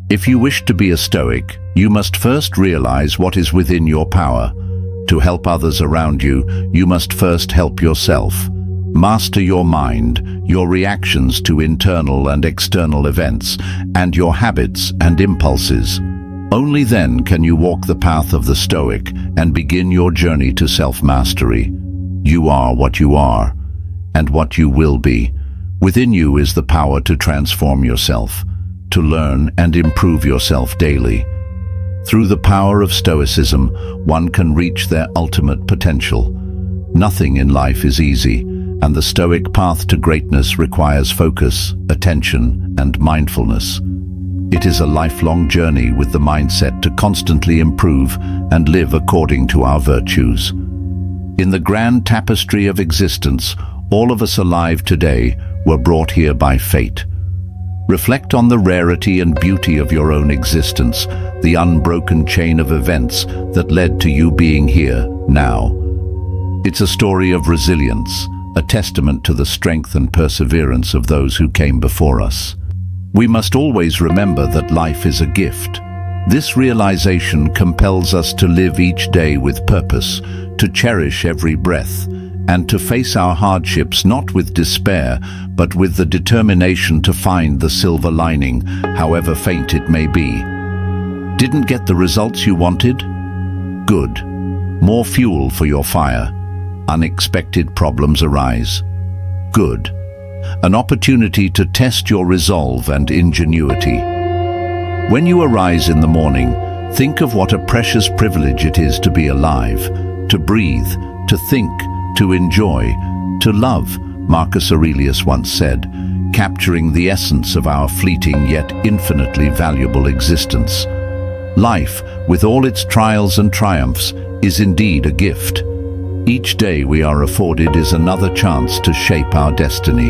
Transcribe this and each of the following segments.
If you wish to be a Stoic, you must first realize what is within your power. To help others around you, you must first help yourself. Master your mind, your reactions to internal and external events, and your habits and impulses. Only then can you walk the path of the Stoic and begin your journey to self-mastery. You are what you are, and what you will be. Within you is the power to transform yourself, to learn and improve yourself daily. Through the power of Stoicism, one can reach their ultimate potential. Nothing in life is easy, and the Stoic path to greatness requires focus, attention, and mindfulness. It is a lifelong journey with the mindset to constantly improve and live according to our virtues. In the grand tapestry of existence, all of us alive today were brought here by fate. Reflect on the rarity and beauty of your own existence, the unbroken chain of events that led to you being here now. It's a story of resilience, a testament to the strength and perseverance of those who came before us. We must always remember that life is a gift. This realization compels us to live each day with purpose, to cherish every breath, and to face our hardships not with despair, but with the determination to find the silver lining, however faint it may be. Didn't get the results you wanted? Good. More fuel for your fire. Unexpected problems arise. Good. An opportunity to test your resolve and ingenuity. When you arise in the morning, think of what a precious privilege it is to be alive, to breathe, to think, to enjoy, to love, Marcus Aurelius once said, capturing the essence of our fleeting yet infinitely valuable existence. Life, with all its trials and triumphs, is indeed a gift. Each day we are afforded is another chance to shape our destiny,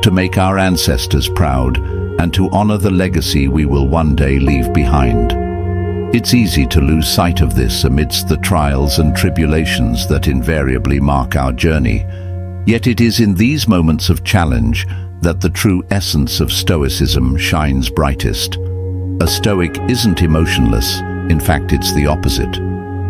to make our ancestors proud, and to honor the legacy we will one day leave behind. It's easy to lose sight of this amidst the trials and tribulations that invariably mark our journey. Yet it is in these moments of challenge that the true essence of Stoicism shines brightest. A Stoic isn't emotionless, in fact it's the opposite.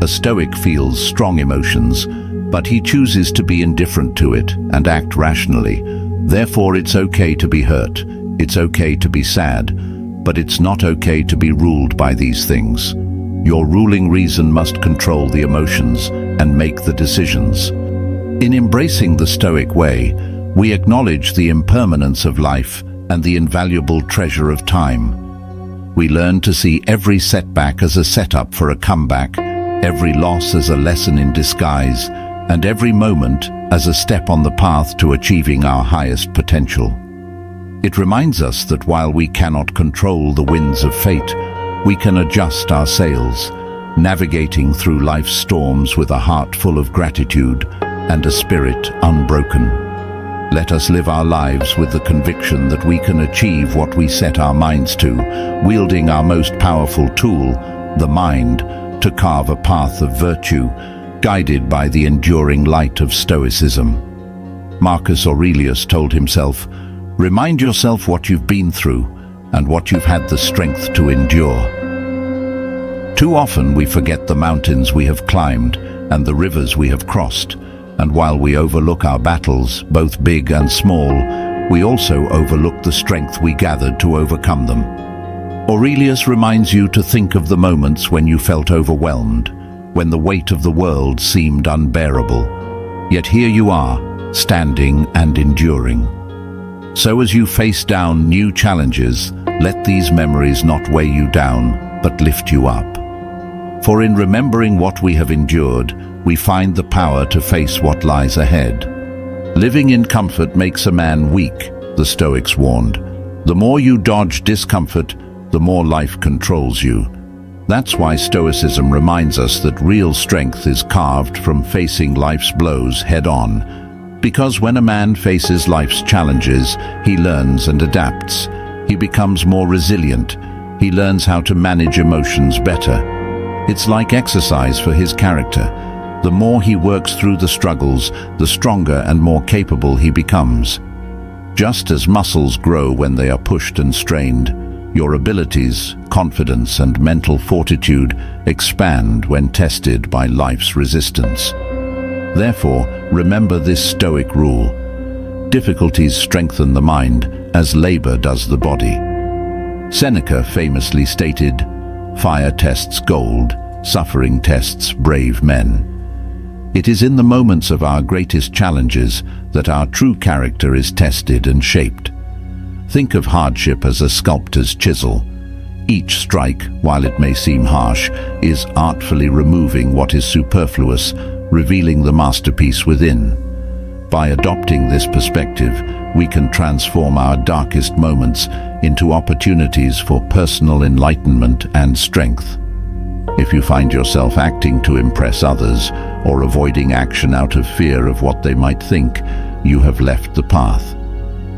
A Stoic feels strong emotions, but he chooses to be indifferent to it and act rationally. Therefore it's okay to be hurt, it's okay to be sad, but it's not okay to be ruled by these things. Your ruling reason must control the emotions and make the decisions. In embracing the Stoic way, we acknowledge the impermanence of life and the invaluable treasure of time. We learn to see every setback as a setup for a comeback, every loss as a lesson in disguise, and every moment as a step on the path to achieving our highest potential. It reminds us that while we cannot control the winds of fate, we can adjust our sails, navigating through life's storms with a heart full of gratitude and a spirit unbroken. Let us live our lives with the conviction that we can achieve what we set our minds to, wielding our most powerful tool, the mind, to carve a path of virtue, guided by the enduring light of Stoicism. Marcus Aurelius told himself, "Remind yourself what you've been through and what you've had the strength to endure." Too often we forget the mountains we have climbed and the rivers we have crossed, and while we overlook our battles, both big and small, we also overlook the strength we gathered to overcome them. Aurelius reminds you to think of the moments when you felt overwhelmed, when the weight of the world seemed unbearable. Yet here you are, standing and enduring. So as you face down new challenges, let these memories not weigh you down, but lift you up. For in remembering what we have endured, we find the power to face what lies ahead. Living in comfort makes a man weak, the Stoics warned. The more you dodge discomfort, the more life controls you. That's why Stoicism reminds us that real strength is carved from facing life's blows head-on. Because when a man faces life's challenges, he learns and adapts. He becomes more resilient. He learns how to manage emotions better. It's like exercise for his character. The more he works through the struggles, the stronger and more capable he becomes. Just as muscles grow when they are pushed and strained, Your abilities, confidence, and mental fortitude expand when tested by life's resistance. Therefore, remember this Stoic rule: difficulties strengthen the mind as labor does the body. Seneca famously stated, "Fire tests gold, suffering tests brave men." It is in the moments of our greatest challenges that our true character is tested and shaped. Think of hardship as a sculptor's chisel. Each strike, while it may seem harsh, is artfully removing what is superfluous, revealing the masterpiece within. By adopting this perspective, we can transform our darkest moments into opportunities for personal enlightenment and strength. If you find yourself acting to impress others or avoiding action out of fear of what they might think, you have left the path.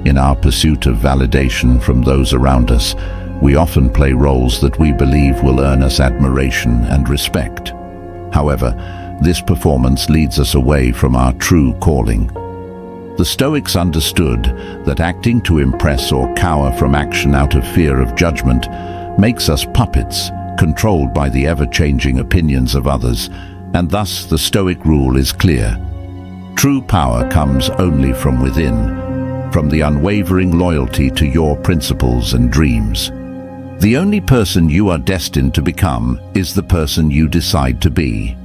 In our pursuit of validation from those around us, we often play roles that we believe will earn us admiration and respect. However, this performance leads us away from our true calling. The Stoics understood that acting to impress or cower from action out of fear of judgment makes us puppets, controlled by the ever-changing opinions of others, and thus the Stoic rule is clear. True power comes only from within, from the unwavering loyalty to your principles and dreams. The only person you are destined to become is the person you decide to be.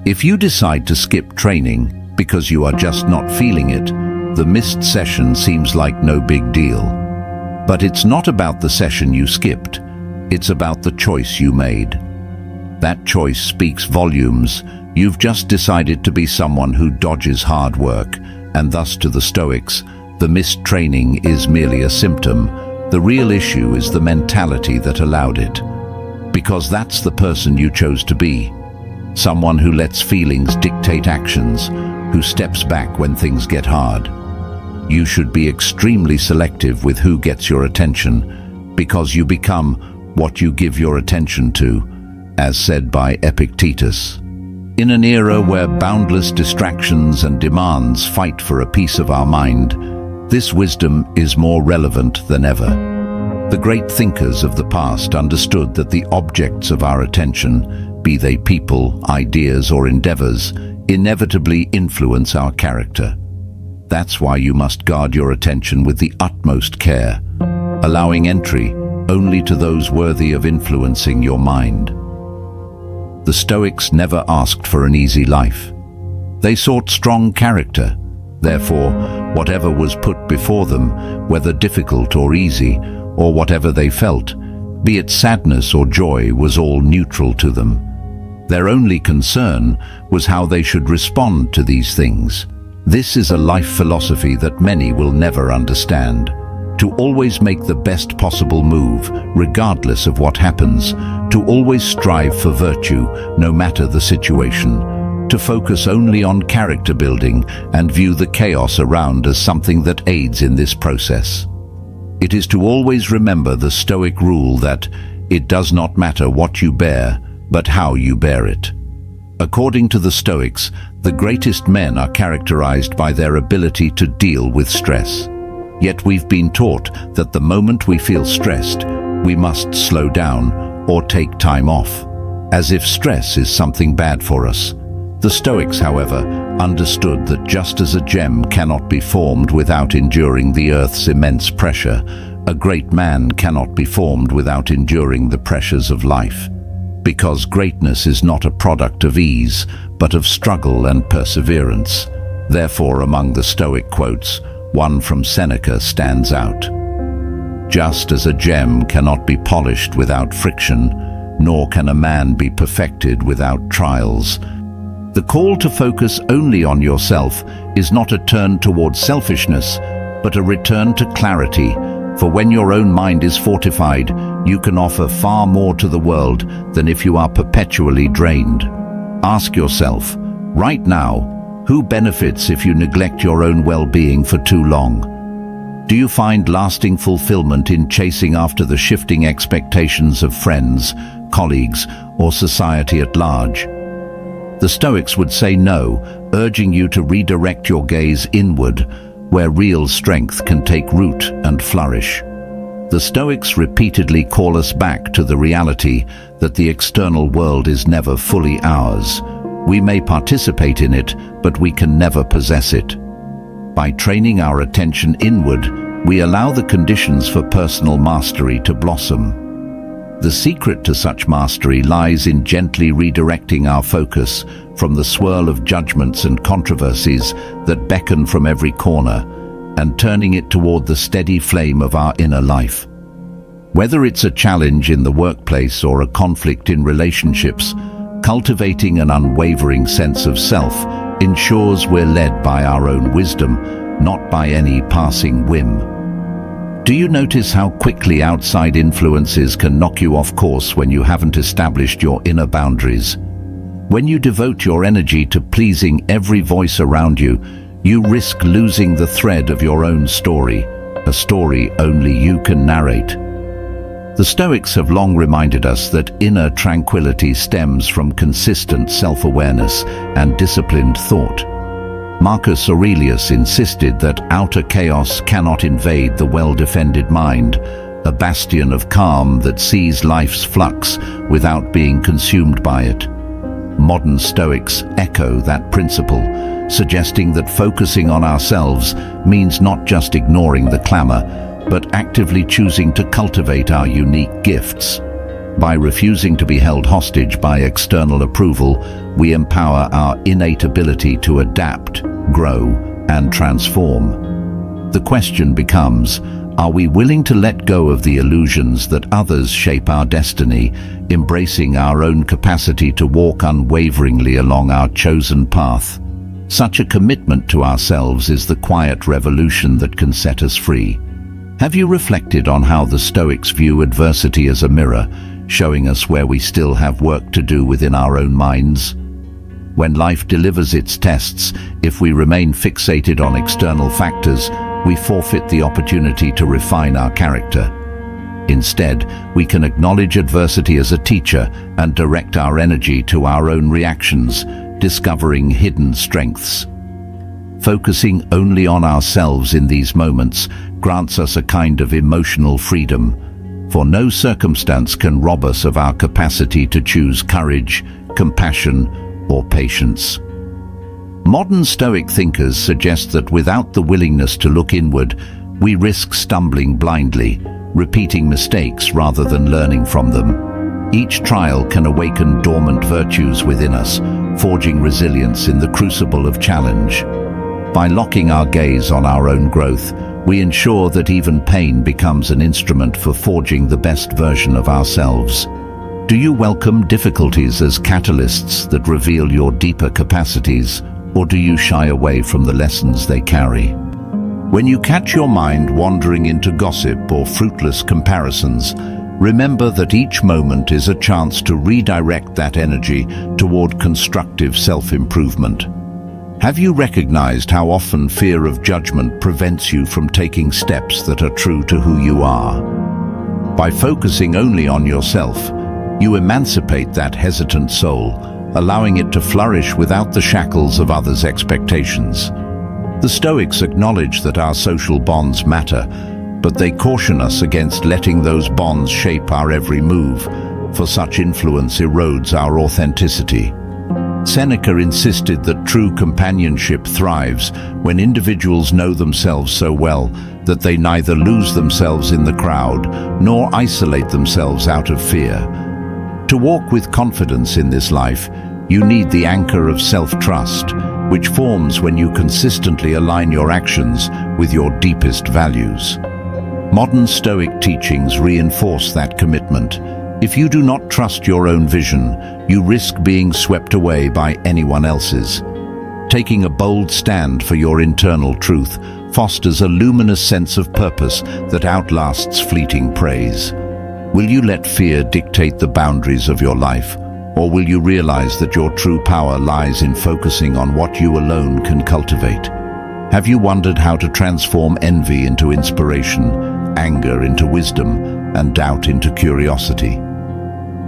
If you decide to skip training because you are just not feeling it, the missed session seems like no big deal. But it's not about the session you skipped, it's about the choice you made. That choice speaks volumes. You've just decided to be someone who dodges hard work, and thus to the Stoics, the missed training is merely a symptom. The real issue is the mentality that allowed it. Because that's the person you chose to be. Someone who lets feelings dictate actions, who steps back when things get hard. You should be extremely selective with who gets your attention, because you become what you give your attention to, as said by Epictetus. In an era where boundless distractions and demands fight for a piece of our mind, this wisdom is more relevant than ever. The great thinkers of the past understood that the objects of our attention, be they people, ideas, or endeavors, inevitably influence our character. That's why you must guard your attention with the utmost care, allowing entry only to those worthy of influencing your mind. The Stoics never asked for an easy life. They sought strong character. Therefore, whatever was put before them, whether difficult or easy, or whatever they felt, be it sadness or joy, was all neutral to them. Their only concern was how they should respond to these things. This is a life philosophy that many will never understand. To always make the best possible move, regardless of what happens. To always strive for virtue, no matter the situation. To focus only on character building and view the chaos around as something that aids in this process. It is to always remember the Stoic rule that it does not matter what you bear, but how you bear it. According to the Stoics, the greatest men are characterized by their ability to deal with stress. Yet we've been taught that the moment we feel stressed, we must slow down or take time off, as if stress is something bad for us. The Stoics, however, understood that just as a gem cannot be formed without enduring the earth's immense pressure, a great man cannot be formed without enduring the pressures of life. Because greatness is not a product of ease, but of struggle and perseverance. Therefore, among the Stoic quotes, one from Seneca stands out. Just as a gem cannot be polished without friction, nor can a man be perfected without trials. The call to focus only on yourself is not a turn towards selfishness, but a return to clarity, for when your own mind is fortified, you can offer far more to the world than if you are perpetually drained. Ask yourself, right now, who benefits if you neglect your own well-being for too long? Do you find lasting fulfillment in chasing after the shifting expectations of friends, colleagues, or society at large? The Stoics would say no, urging you to redirect your gaze inward, where real strength can take root and flourish. The Stoics repeatedly call us back to the reality that the external world is never fully ours. We may participate in it, but we can never possess it. By training our attention inward, we allow the conditions for personal mastery to blossom. The secret to such mastery lies in gently redirecting our focus from the swirl of judgments and controversies that beckon from every corner, and turning it toward the steady flame of our inner life. Whether it's a challenge in the workplace or a conflict in relationships, cultivating an unwavering sense of self ensures we're led by our own wisdom, not by any passing whim. Do you notice how quickly outside influences can knock you off course when you haven't established your inner boundaries? When you devote your energy to pleasing every voice around you, you risk losing the thread of your own story, a story only you can narrate. The Stoics have long reminded us that inner tranquility stems from consistent self-awareness and disciplined thought. Marcus Aurelius insisted that outer chaos cannot invade the well-defended mind, a bastion of calm that sees life's flux without being consumed by it. Modern Stoics echo that principle, suggesting that focusing on ourselves means not just ignoring the clamor, but actively choosing to cultivate our unique gifts. By refusing to be held hostage by external approval, we empower our innate ability to adapt, grow, and transform. The question becomes, are we willing to let go of the illusions that others shape our destiny, embracing our own capacity to walk unwaveringly along our chosen path? Such a commitment to ourselves is the quiet revolution that can set us free. Have you reflected on how the Stoics view adversity as a mirror, showing us where we still have work to do within our own minds? When life delivers its tests, if we remain fixated on external factors, we forfeit the opportunity to refine our character. Instead, we can acknowledge adversity as a teacher and direct our energy to our own reactions, discovering hidden strengths. Focusing only on ourselves in these moments grants us a kind of emotional freedom, for no circumstance can rob us of our capacity to choose courage, compassion, or patience. Modern Stoic thinkers suggest that without the willingness to look inward, we risk stumbling blindly, repeating mistakes rather than learning from them. Each trial can awaken dormant virtues within us, forging resilience in the crucible of challenge. By locking our gaze on our own growth, we ensure that even pain becomes an instrument for forging the best version of ourselves. Do you welcome difficulties as catalysts that reveal your deeper capacities, or do you shy away from the lessons they carry? When you catch your mind wandering into gossip or fruitless comparisons, remember that each moment is a chance to redirect that energy toward constructive self-improvement. Have you recognized how often fear of judgment prevents you from taking steps that are true to who you are? By focusing only on yourself, you emancipate that hesitant soul, allowing it to flourish without the shackles of others' expectations. The Stoics acknowledge that our social bonds matter, but they caution us against letting those bonds shape our every move, for such influence erodes our authenticity. Seneca insisted that true companionship thrives when individuals know themselves so well that they neither lose themselves in the crowd nor isolate themselves out of fear. To walk with confidence in this life, you need the anchor of self-trust, which forms when you consistently align your actions with your deepest values. Modern Stoic teachings reinforce that commitment. If you do not trust your own vision, you risk being swept away by anyone else's. Taking a bold stand for your internal truth fosters a luminous sense of purpose that outlasts fleeting praise. Will you let fear dictate the boundaries of your life, or will you realize that your true power lies in focusing on what you alone can cultivate? Have you wondered how to transform envy into inspiration, anger into wisdom, and doubt into curiosity?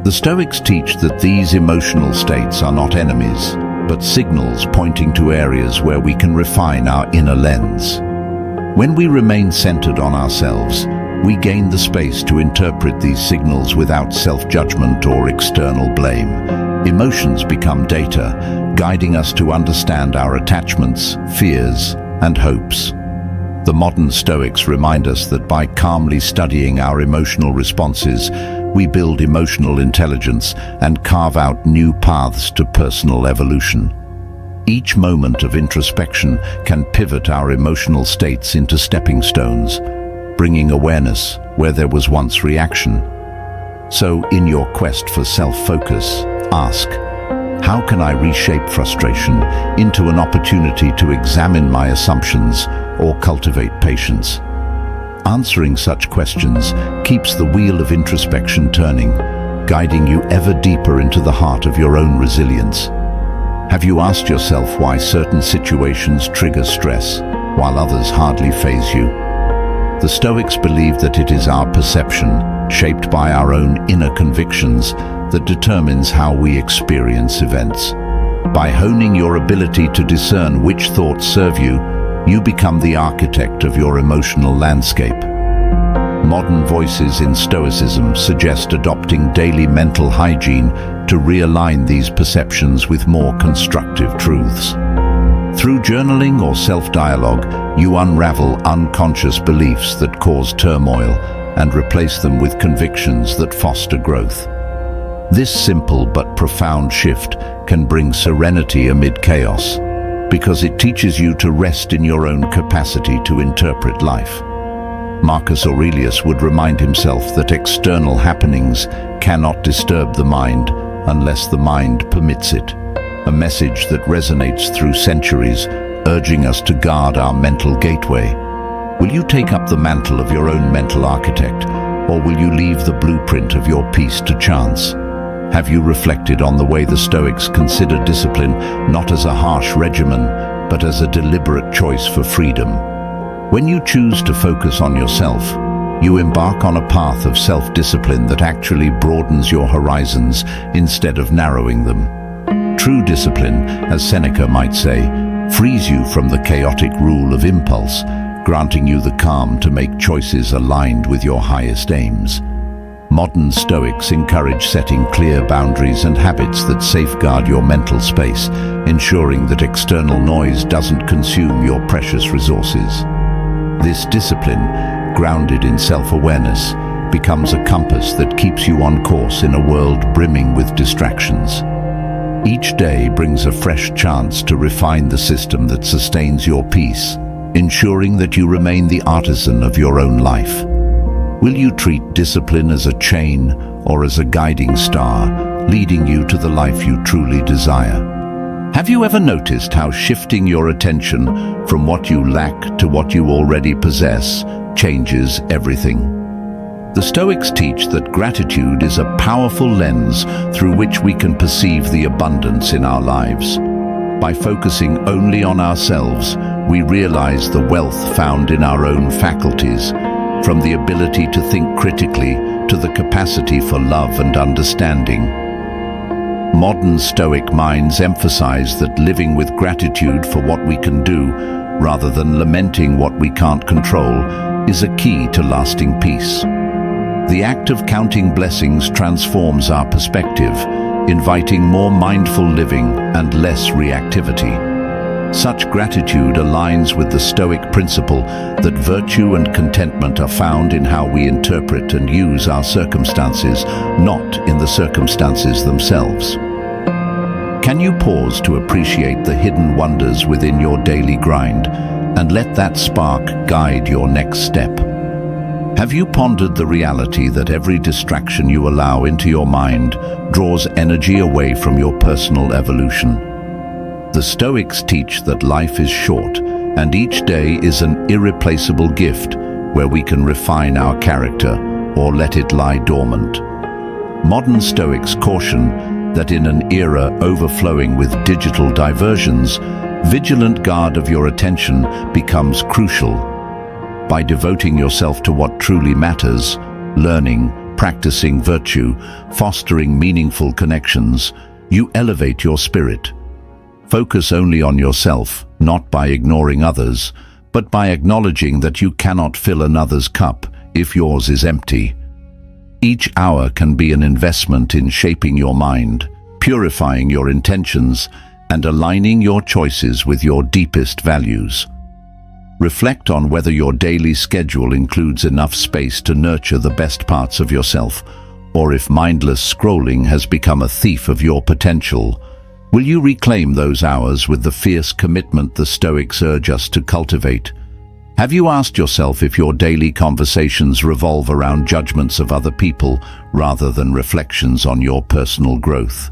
The Stoics teach that these emotional states are not enemies, but signals pointing to areas where we can refine our inner lens. When we remain centered on ourselves, we gain the space to interpret these signals without self-judgment or external blame. Emotions become data, guiding us to understand our attachments, fears, and hopes. The modern Stoics remind us that by calmly studying our emotional responses, we build emotional intelligence and carve out new paths to personal evolution. Each moment of introspection can pivot our emotional states into stepping stones, bringing awareness where there was once reaction. So, in your quest for self-focus, ask, how can I reshape frustration into an opportunity to examine my assumptions or cultivate patience? Answering such questions keeps the wheel of introspection turning, guiding you ever deeper into the heart of your own resilience. Have you asked yourself why certain situations trigger stress, while others hardly faze you? The Stoics believe that it is our perception, shaped by our own inner convictions, that determines how we experience events. By honing your ability to discern which thoughts serve you, you become the architect of your emotional landscape. Modern voices in Stoicism suggest adopting daily mental hygiene to realign these perceptions with more constructive truths. Through journaling or self-dialogue, you unravel unconscious beliefs that cause turmoil and replace them with convictions that foster growth. This simple but profound shift can bring serenity amid chaos, because it teaches you to rest in your own capacity to interpret life. Marcus Aurelius would remind himself that external happenings cannot disturb the mind unless the mind permits it, a message that resonates through centuries, urging us to guard our mental gateway. Will you take up the mantle of your own mental architect, or will you leave the blueprint of your peace to chance? Have you reflected on the way the Stoics consider discipline not as a harsh regimen, but as a deliberate choice for freedom? When you choose to focus on yourself, you embark on a path of self-discipline that actually broadens your horizons instead of narrowing them. True discipline, as Seneca might say, frees you from the chaotic rule of impulse, granting you the calm to make choices aligned with your highest aims. Modern Stoics encourage setting clear boundaries and habits that safeguard your mental space, ensuring that external noise doesn't consume your precious resources. This discipline, grounded in self-awareness, becomes a compass that keeps you on course in a world brimming with distractions. Each day brings a fresh chance to refine the system that sustains your peace, ensuring that you remain the artisan of your own life. Will you treat discipline as a chain or as a guiding star, leading you to the life you truly desire? Have you ever noticed how shifting your attention from what you lack to what you already possess changes everything? The Stoics teach that gratitude is a powerful lens through which we can perceive the abundance in our lives. By focusing only on ourselves, we realize the wealth found in our own faculties, from the ability to think critically to the capacity for love and understanding. Modern Stoic minds emphasize that living with gratitude for what we can do, rather than lamenting what we can't control, is a key to lasting peace. The act of counting blessings transforms our perspective, inviting more mindful living and less reactivity. Such gratitude aligns with the Stoic principle that virtue and contentment are found in how we interpret and use our circumstances, not in the circumstances themselves. Can you pause to appreciate the hidden wonders within your daily grind and let that spark guide your next step? Have you pondered the reality that every distraction you allow into your mind draws energy away from your personal evolution? The Stoics teach that life is short, and each day is an irreplaceable gift where we can refine our character or let it lie dormant. Modern Stoics caution that in an era overflowing with digital diversions, vigilant guard of your attention becomes crucial. By devoting yourself to what truly matters, learning, practicing virtue, fostering meaningful connections, you elevate your spirit. Focus only on yourself, not by ignoring others, but by acknowledging that you cannot fill another's cup if yours is empty. Each hour can be an investment in shaping your mind, purifying your intentions, and aligning your choices with your deepest values. Reflect on whether your daily schedule includes enough space to nurture the best parts of yourself, or if mindless scrolling has become a thief of your potential. Will you reclaim those hours with the fierce commitment the Stoics urge us to cultivate? Have you asked yourself if your daily conversations revolve around judgments of other people rather than reflections on your personal growth?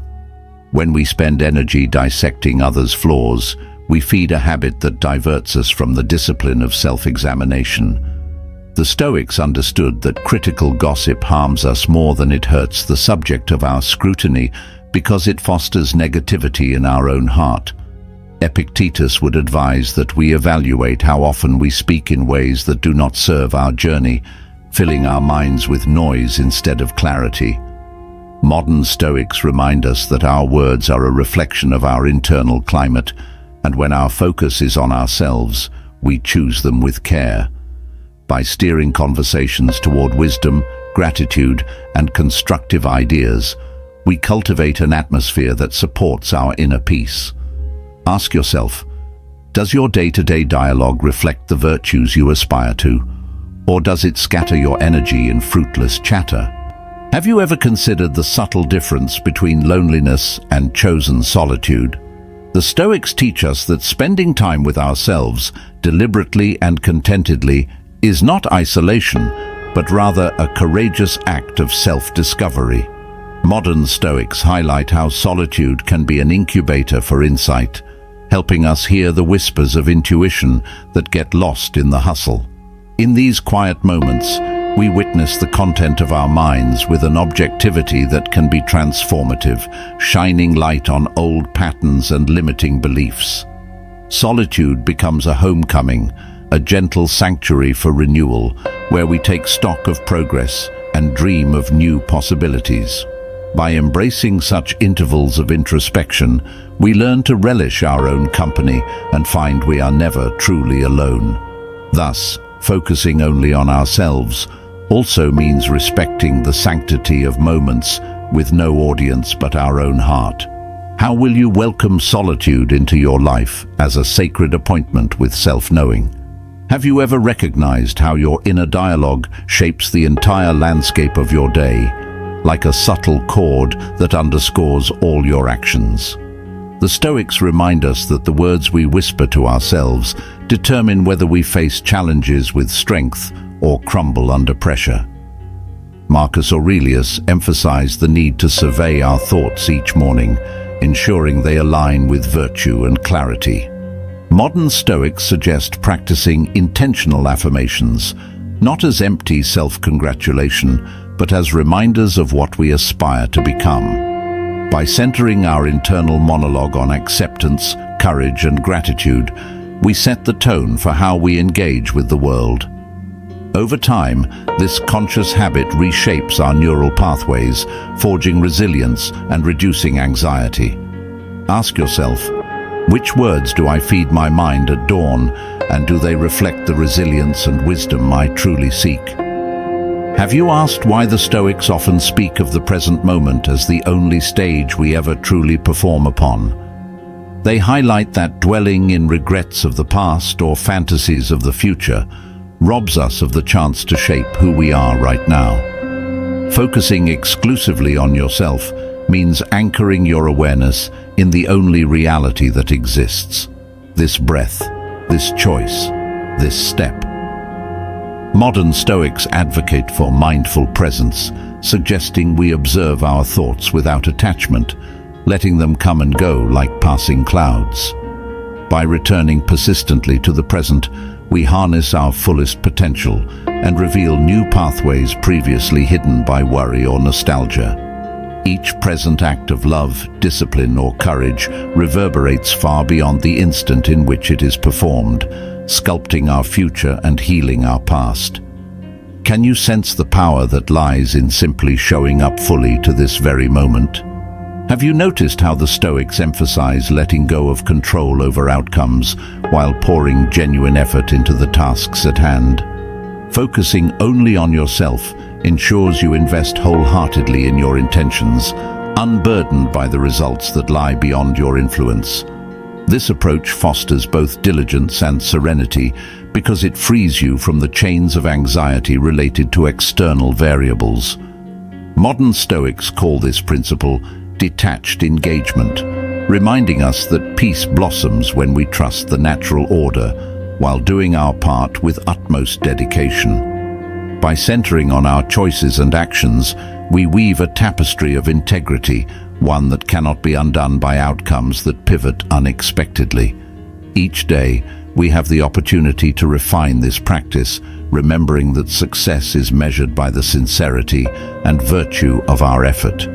When we spend energy dissecting others' flaws, we feed a habit that diverts us from the discipline of self-examination. The Stoics understood that critical gossip harms us more than it hurts the subject of our scrutiny because it fosters negativity in our own heart. Epictetus would advise that we evaluate how often we speak in ways that do not serve our journey, filling our minds with noise instead of clarity. Modern Stoics remind us that our words are a reflection of our internal climate, and when our focus is on ourselves, we choose them with care. By steering conversations toward wisdom, gratitude, and constructive ideas, we cultivate an atmosphere that supports our inner peace. Ask yourself, does your day-to-day dialogue reflect the virtues you aspire to, or does it scatter your energy in fruitless chatter? Have you ever considered the subtle difference between loneliness and chosen solitude? The Stoics teach us that spending time with ourselves, deliberately and contentedly, is not isolation, but rather a courageous act of self-discovery. Modern Stoics highlight how solitude can be an incubator for insight, helping us hear the whispers of intuition that get lost in the hustle. In these quiet moments, we witness the content of our minds with an objectivity that can be transformative, shining light on old patterns and limiting beliefs. Solitude becomes a homecoming, a gentle sanctuary for renewal, where we take stock of progress and dream of new possibilities. By embracing such intervals of introspection, we learn to relish our own company and find we are never truly alone. Thus, focusing only on ourselves also means respecting the sanctity of moments with no audience but our own heart. How will you welcome solitude into your life as a sacred appointment with self-knowing? Have you ever recognized how your inner dialogue shapes the entire landscape of your day, like a subtle chord that underscores all your actions? The Stoics remind us that the words we whisper to ourselves determine whether we face challenges with strength or crumble under pressure. Marcus Aurelius emphasized the need to survey our thoughts each morning, ensuring they align with virtue and clarity. Modern Stoics suggest practicing intentional affirmations, not as empty self-congratulation, but as reminders of what we aspire to become. By centering our internal monologue on acceptance, courage, and gratitude, we set the tone for how we engage with the world. Over time, this conscious habit reshapes our neural pathways, forging resilience and reducing anxiety. Ask yourself, which words do I feed my mind at dawn, and do they reflect the resilience and wisdom I truly seek? Have you asked why the Stoics often speak of the present moment as the only stage we ever truly perform upon? They highlight that dwelling in regrets of the past or fantasies of the future robs us of the chance to shape who we are right now. Focusing exclusively on yourself means anchoring your awareness in the only reality that exists. This breath, this choice, this step. Modern Stoics advocate for mindful presence, suggesting we observe our thoughts without attachment, letting them come and go like passing clouds. By returning persistently to the present, we harness our fullest potential and reveal new pathways previously hidden by worry or nostalgia. Each present act of love, discipline, or courage reverberates far beyond the instant in which it is performed, sculpting our future and healing our past. Can you sense the power that lies in simply showing up fully to this very moment? Have you noticed how the Stoics emphasize letting go of control over outcomes while pouring genuine effort into the tasks at hand? Focusing only on yourself ensures you invest wholeheartedly in your intentions, unburdened by the results that lie beyond your influence. This approach fosters both diligence and serenity because it frees you from the chains of anxiety related to external variables. Modern Stoics call this principle detached engagement, reminding us that peace blossoms when we trust the natural order while doing our part with utmost dedication. By centering on our choices and actions, we weave a tapestry of integrity, one that cannot be undone by outcomes that pivot unexpectedly. Each day, we have the opportunity to refine this practice, remembering that success is measured by the sincerity and virtue of our effort.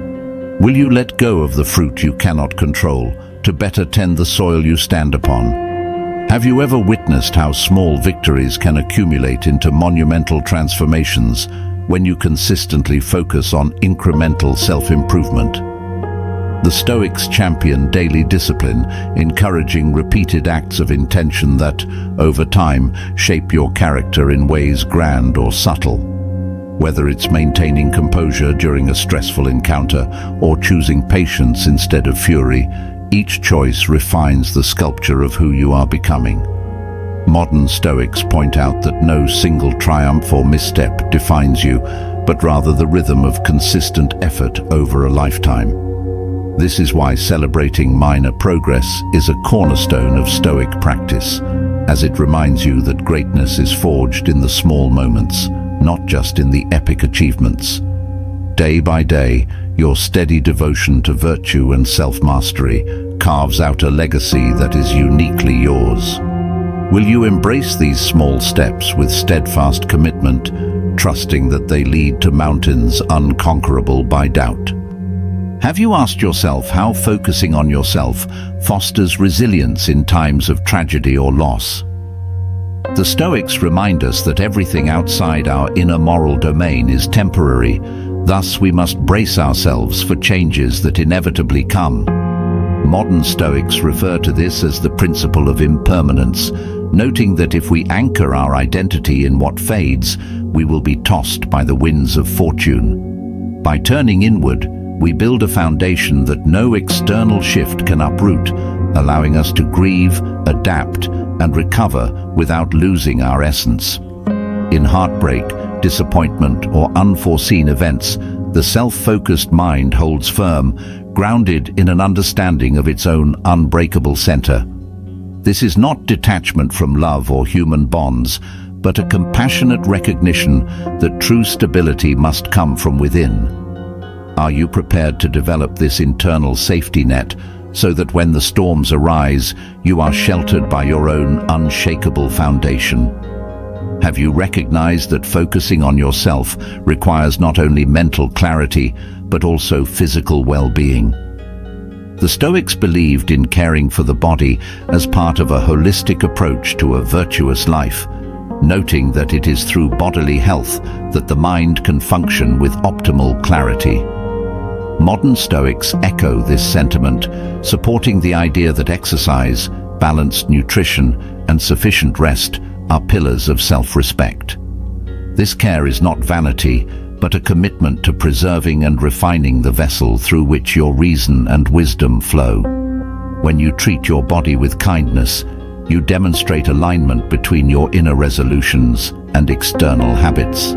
Will you let go of the fruit you cannot control to better tend the soil you stand upon? Have you ever witnessed how small victories can accumulate into monumental transformations when you consistently focus on incremental self-improvement? The Stoics champion daily discipline, encouraging repeated acts of intention that, over time, shape your character in ways grand or subtle. Whether it's maintaining composure during a stressful encounter or choosing patience instead of fury, each choice refines the sculpture of who you are becoming. Modern Stoics point out that no single triumph or misstep defines you, but rather the rhythm of consistent effort over a lifetime. This is why celebrating minor progress is a cornerstone of Stoic practice, as it reminds you that greatness is forged in the small moments, not just in the epic achievements. Day by day, your steady devotion to virtue and self-mastery carves out a legacy that is uniquely yours. Will you embrace these small steps with steadfast commitment, trusting that they lead to mountains unconquerable by doubt? Have you asked yourself how focusing on yourself fosters resilience in times of tragedy or loss? The Stoics remind us that everything outside our inner moral domain is temporary. Thus, we must brace ourselves for changes that inevitably come. Modern Stoics refer to this as the principle of impermanence, noting that if we anchor our identity in what fades, we will be tossed by the winds of fortune. By turning inward, we build a foundation that no external shift can uproot, allowing us to grieve, adapt, and recover without losing our essence. In heartbreak, disappointment, or unforeseen events, the self-focused mind holds firm, grounded in an understanding of its own unbreakable center. This is not detachment from love or human bonds, but a compassionate recognition that true stability must come from within. Are you prepared to develop this internal safety net so that when the storms arise, you are sheltered by your own unshakable foundation? Have you recognized that focusing on yourself requires not only mental clarity, but also physical well-being? The Stoics believed in caring for the body as part of a holistic approach to a virtuous life, noting that it is through bodily health that the mind can function with optimal clarity. Modern Stoics echo this sentiment, supporting the idea that exercise, balanced nutrition, and sufficient rest are pillars of self-respect. This care is not vanity, but a commitment to preserving and refining the vessel through which your reason and wisdom flow. When you treat your body with kindness, you demonstrate alignment between your inner resolutions and external habits.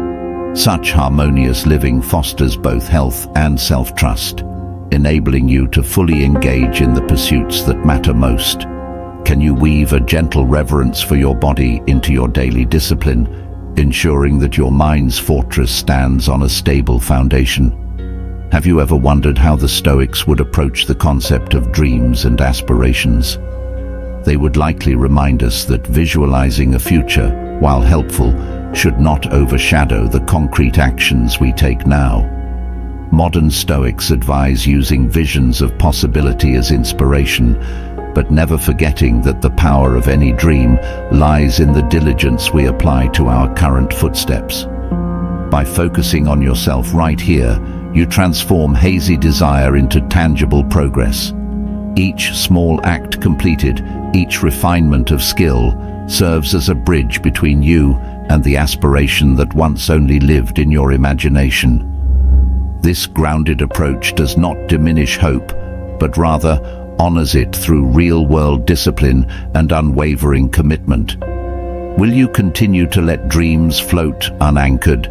Such harmonious living fosters both health and self-trust, enabling you to fully engage in the pursuits that matter most. Can you weave a gentle reverence for your body into your daily discipline, ensuring that your mind's fortress stands on a stable foundation? Have you ever wondered how the Stoics would approach the concept of dreams and aspirations? They would likely remind us that visualizing a future, while helpful, should not overshadow the concrete actions we take now. Modern Stoics advise using visions of possibility as inspiration, but never forgetting that the power of any dream lies in the diligence we apply to our current footsteps. By focusing on yourself right here, you transform hazy desire into tangible progress. Each small act completed, each refinement of skill, serves as a bridge between you and the aspiration that once only lived in your imagination. This grounded approach does not diminish hope, but rather honors it through real-world discipline and unwavering commitment. Will you continue to let dreams float unanchored,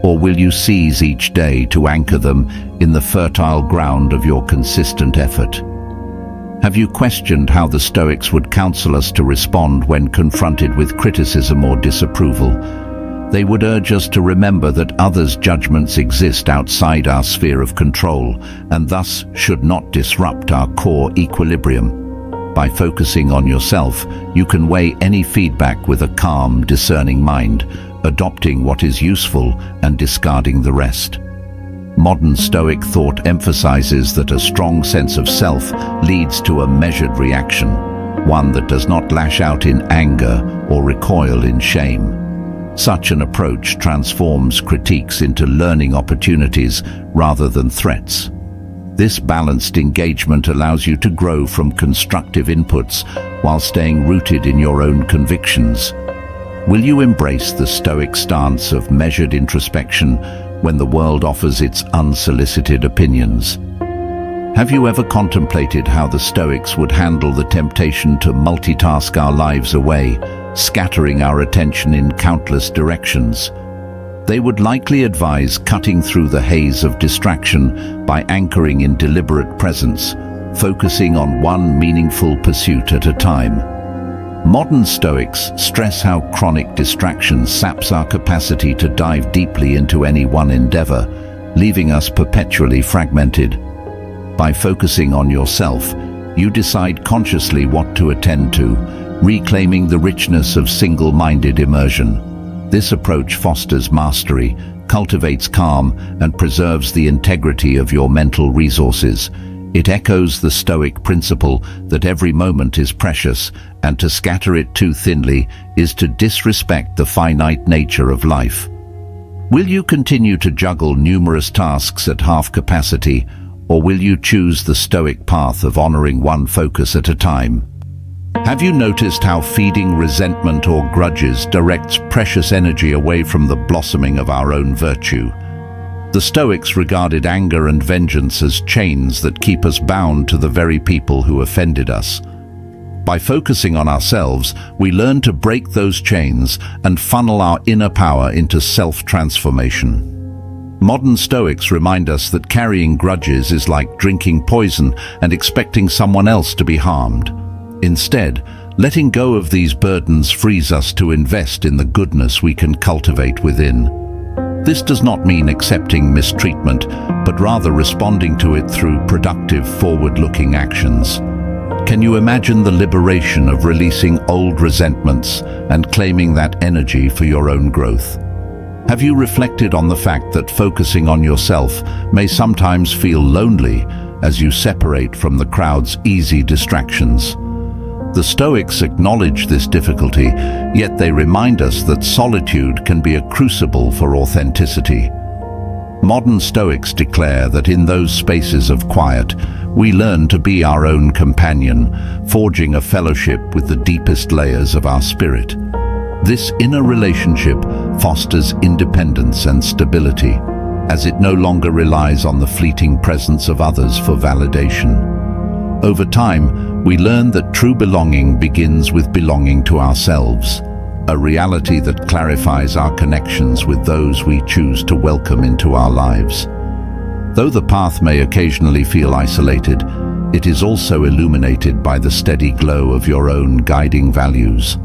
or will you seize each day to anchor them in the fertile ground of your consistent effort? Have you questioned how the Stoics would counsel us to respond when confronted with criticism or disapproval? They would urge us to remember that others' judgments exist outside our sphere of control and thus should not disrupt our core equilibrium. By focusing on yourself, you can weigh any feedback with a calm, discerning mind, adopting what is useful and discarding the rest. Modern Stoic thought emphasizes that a strong sense of self leads to a measured reaction, one that does not lash out in anger or recoil in shame. Such an approach transforms critiques into learning opportunities rather than threats. This balanced engagement allows you to grow from constructive inputs while staying rooted in your own convictions. Will you embrace the Stoic stance of measured introspection when the world offers its unsolicited opinions? Have you ever contemplated how the Stoics would handle the temptation to multitask our lives away, scattering our attention in countless directions? They would likely advise cutting through the haze of distraction by anchoring in deliberate presence, focusing on one meaningful pursuit at a time. Modern Stoics stress how chronic distraction saps our capacity to dive deeply into any one endeavor, leaving us perpetually fragmented. By focusing on yourself, you decide consciously what to attend to, reclaiming the richness of single-minded immersion. This approach fosters mastery, cultivates calm, and preserves the integrity of your mental resources. It echoes the Stoic principle that every moment is precious, and to scatter it too thinly is to disrespect the finite nature of life. Will you continue to juggle numerous tasks at half capacity, or will you choose the Stoic path of honoring one focus at a time? Have you noticed how feeding resentment or grudges directs precious energy away from the blossoming of our own virtue? The Stoics regarded anger and vengeance as chains that keep us bound to the very people who offended us. By focusing on ourselves, we learn to break those chains and funnel our inner power into self-transformation. Modern Stoics remind us that carrying grudges is like drinking poison and expecting someone else to be harmed. Instead, letting go of these burdens frees us to invest in the goodness we can cultivate within. This does not mean accepting mistreatment, but rather responding to it through productive, forward-looking actions. Can you imagine the liberation of releasing old resentments and claiming that energy for your own growth? Have you reflected on the fact that focusing on yourself may sometimes feel lonely as you separate from the crowd's easy distractions? The Stoics acknowledge this difficulty, yet they remind us that solitude can be a crucible for authenticity. Modern Stoics declare that in those spaces of quiet, we learn to be our own companion, forging a fellowship with the deepest layers of our spirit. This inner relationship fosters independence and stability, as it no longer relies on the fleeting presence of others for validation. Over time, we learn that true belonging begins with belonging to ourselves, a reality that clarifies our connections with those we choose to welcome into our lives. Though the path may occasionally feel isolated, it is also illuminated by the steady glow of your own guiding values.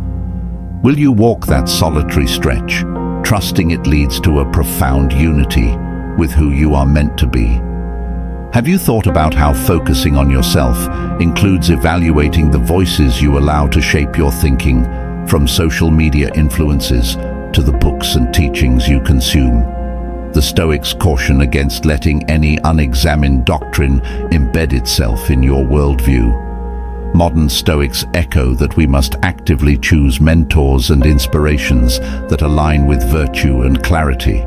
Will you walk that solitary stretch, trusting it leads to a profound unity with who you are meant to be? Have you thought about how focusing on yourself includes evaluating the voices you allow to shape your thinking, from social media influences to the books and teachings you consume? The Stoics caution against letting any unexamined doctrine embed itself in your worldview. Modern Stoics echo that we must actively choose mentors and inspirations that align with virtue and clarity.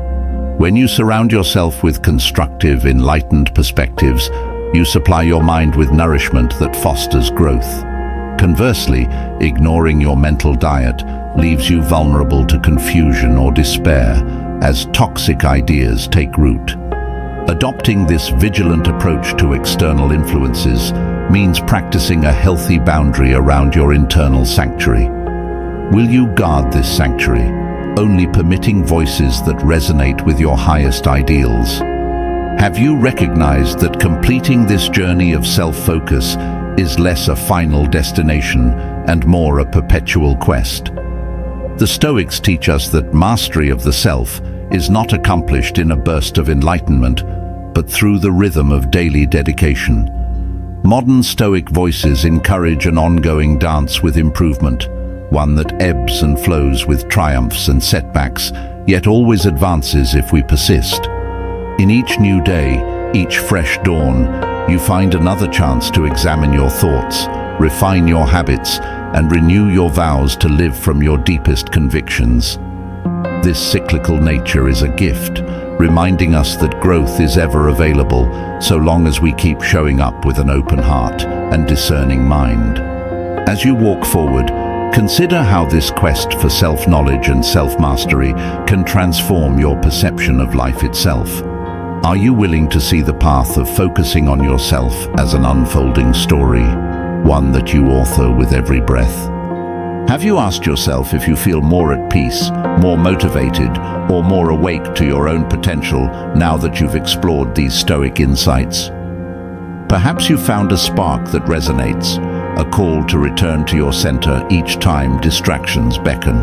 When you surround yourself with constructive, enlightened perspectives, you supply your mind with nourishment that fosters growth. Conversely, ignoring your mental diet leaves you vulnerable to confusion or despair as toxic ideas take root. Adopting this vigilant approach to external influences means practicing a healthy boundary around your internal sanctuary. Will you guard this sanctuary, only permitting voices that resonate with your highest ideals? Have you recognized that completing this journey of self-focus is less a final destination and more a perpetual quest? The Stoics teach us that mastery of the self is not accomplished in a burst of enlightenment, but through the rhythm of daily dedication. Modern Stoic voices encourage an ongoing dance with improvement, one that ebbs and flows with triumphs and setbacks, yet always advances if we persist. In each new day, each fresh dawn, you find another chance to examine your thoughts, refine your habits, and renew your vows to live from your deepest convictions. This cyclical nature is a gift, reminding us that growth is ever available so long as we keep showing up with an open heart and discerning mind. As you walk forward, consider how this quest for self-knowledge and self-mastery can transform your perception of life itself. Are you willing to see the path of focusing on yourself as an unfolding story, one that you author with every breath? Have you asked yourself if you feel more at peace, more motivated, or more awake to your own potential now that you've explored these Stoic insights? Perhaps you found a spark that resonates, a call to return to your center each time distractions beckon.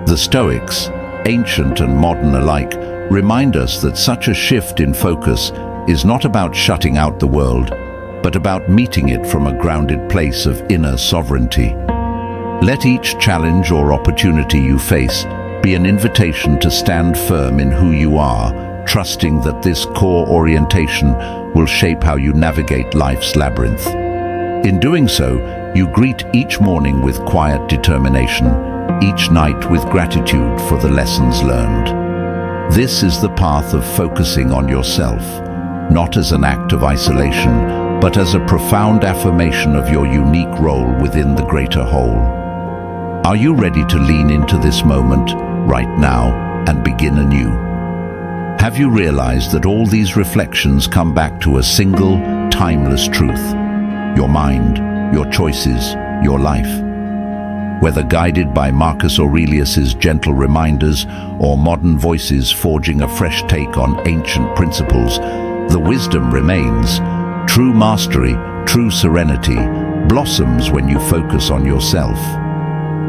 The Stoics, ancient and modern alike, remind us that such a shift in focus is not about shutting out the world, but about meeting it from a grounded place of inner sovereignty. Let each challenge or opportunity you face be an invitation to stand firm in who you are, trusting that this core orientation will shape how you navigate life's labyrinth. In doing so, you greet each morning with quiet determination, each night with gratitude for the lessons learned. This is the path of focusing on yourself, not as an act of isolation, but as a profound affirmation of your unique role within the greater whole. Are you ready to lean into this moment, right now, and begin anew? Have you realized that all these reflections come back to a single, timeless truth? Your mind, your choices, your life. Whether guided by Marcus Aurelius's gentle reminders or modern voices forging a fresh take on ancient principles, the wisdom remains. True mastery, true serenity, blossoms when you focus on yourself.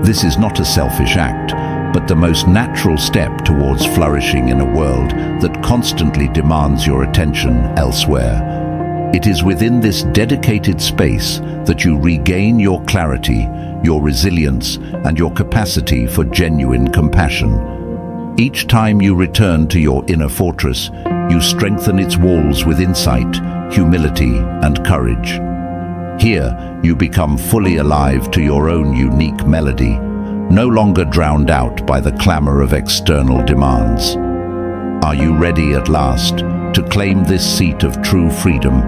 This is not a selfish act, but the most natural step towards flourishing in a world that constantly demands your attention elsewhere. It is within this dedicated space that you regain your clarity, your resilience, and your capacity for genuine compassion. Each time you return to your inner fortress, you strengthen its walls with insight, humility, and courage. Here, you become fully alive to your own unique melody, no longer drowned out by the clamor of external demands. Are you ready at last to claim this seat of true freedom?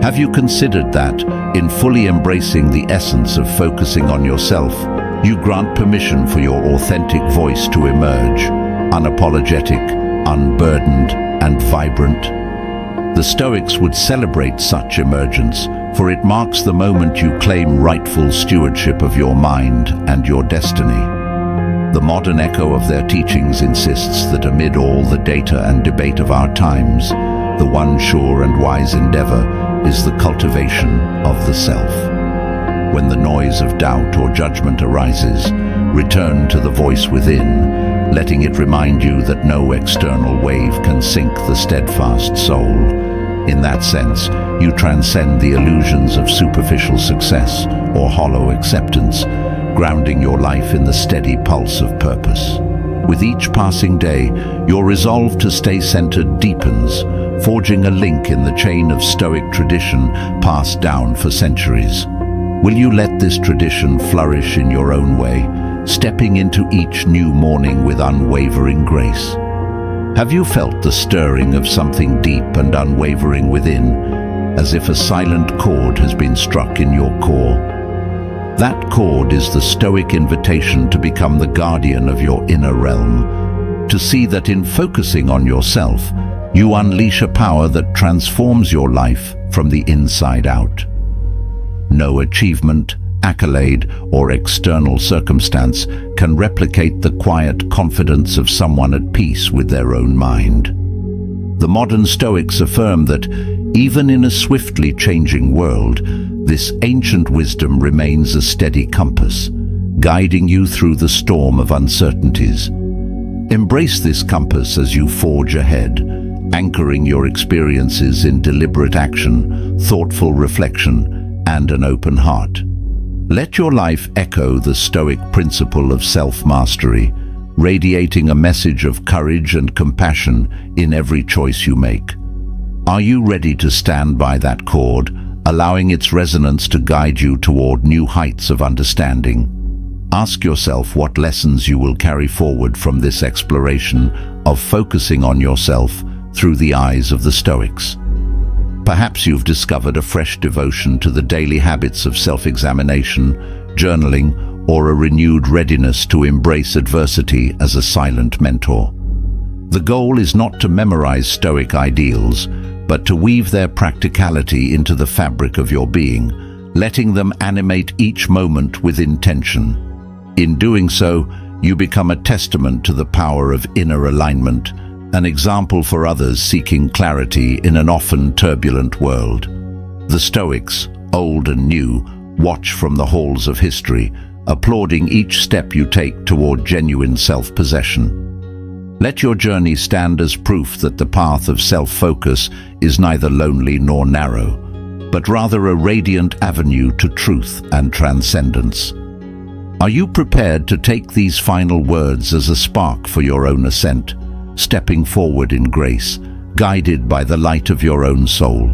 Have you considered that, in fully embracing the essence of focusing on yourself, you grant permission for your authentic voice to emerge, unapologetic, unburdened, and vibrant? The Stoics would celebrate such emergence, for it marks the moment you claim rightful stewardship of your mind and your destiny. The modern echo of their teachings insists that amid all the data and debate of our times, the one sure and wise endeavor is the cultivation of the self. When the noise of doubt or judgment arises, return to the voice within, letting it remind you that no external wave can sink the steadfast soul. In that sense, you transcend the illusions of superficial success or hollow acceptance, grounding your life in the steady pulse of purpose. With each passing day, your resolve to stay centered deepens, forging a link in the chain of Stoic tradition passed down for centuries. Will you let this tradition flourish in your own way, stepping into each new morning with unwavering grace? Have you felt the stirring of something deep and unwavering within, as if a silent chord has been struck in your core? That cord is the Stoic invitation to become the guardian of your inner realm, to see that in focusing on yourself, you unleash a power that transforms your life from the inside out. No achievement, accolade, or external circumstance can replicate the quiet confidence of someone at peace with their own mind. The modern Stoics affirm that, even in a swiftly changing world, this ancient wisdom remains a steady compass, guiding you through the storm of uncertainties. Embrace this compass as you forge ahead, anchoring your experiences in deliberate action, thoughtful reflection, and an open heart. Let your life echo the Stoic principle of self-mastery, radiating a message of courage and compassion in every choice you make. Are you ready to stand by that cord, allowing its resonance to guide you toward new heights of understanding? Ask yourself what lessons you will carry forward from this exploration of focusing on yourself through the eyes of the Stoics. Perhaps you've discovered a fresh devotion to the daily habits of self-examination, journaling, or a renewed readiness to embrace adversity as a silent mentor. The goal is not to memorize Stoic ideals, but to weave their practicality into the fabric of your being, letting them animate each moment with intention. In doing so, you become a testament to the power of inner alignment, an example for others seeking clarity in an often turbulent world. The Stoics, old and new, watch from the halls of history, applauding each step you take toward genuine self-possession. Let your journey stand as proof that the path of self-focus is neither lonely nor narrow, but rather a radiant avenue to truth and transcendence. Are you prepared to take these final words as a spark for your own ascent, stepping forward in grace, guided by the light of your own soul?